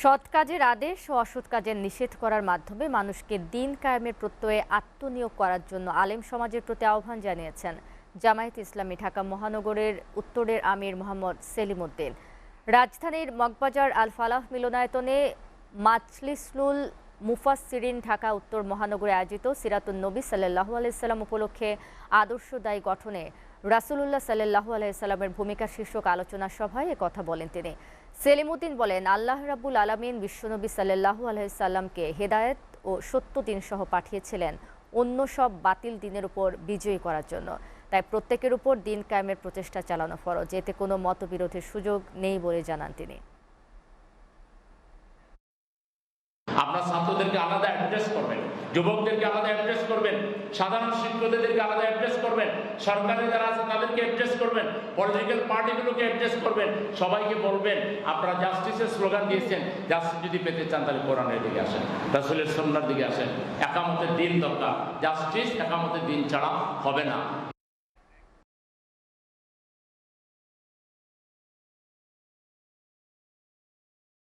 সৎ কাজের আদেশ ও অসৎ কাজের নিষেধ করার মাধ্যমে মানুষকে দিন কায়েমের প্রত্যয়ে আত্মনিয়োগ করার জন্য আলেম সমাজের প্রতি আহ্বান জানিয়েছেন জামায়াতে ইসলামী ঢাকা মহানগরের উত্তরের আমির মোহাম্মদ সেলিম উদ্দিন। রাজধানীর মগবাজার আল ফালাহ মিলনায়তনে মাজলিসুল মুফাসসিরিন ঢাকা উত্তর মহানগরে আয়োজিত সিরাতুন নবী সাল্লাল্লাহু আলাইহি সাল্লাম উপলক্ষে আদর্শদায়ী গঠনে রাসূলুল্লাহ সাল্লাল্লাহু আলাইহি সাল্লামের ভূমিকা শীর্ষক আলোচনা সভায় একথা বলেন তিনি। সেলিম উদ্দিন বলেন, আল্লাহ রাব্বুল আলামিন বিশ্বনবী সাল্লাল্লাহু আলাইহি সাল্লামকে হেদায়েত ও সত্য দিন সহ পাঠিয়েছিলেন অন্য সব বাতিল দিনের উপর বিজয়ী করার জন্য। তাই প্রত্যেকের উপর দিন কায়েমের প্রচেষ্টা চালানো ফরজ, এতে কোনো মতবিরোধের সুযোগ নেই বলে জানান তিনি। আপনার ছাত্রদেরকে আলাদা অ্যাড্রেস করবেন, যুবকদেরকে আলাদা অ্যাড্রেস করবেন, সাধারণ শিক্ষকদেরকে আলাদা অ্যাড্রেস করবেন, সরকারি যারা আছে তাদেরকে অ্যাড্রেস করবেন, পলিটিক্যাল পার্টিগুলোকে অ্যাড্রেস করবেন। সবাইকে বলবেন আপনারা জাস্টিসের স্লোগান দিয়েছেন, জাস্টিস যদি পেতে চান তাহলে কোরআনের দিকে আসেন, রাসূলের সুন্নাহর দিকে আসেন। একামতের দিন দরকার, জাস্টিস একামতের দিন ছাড়া হবে না।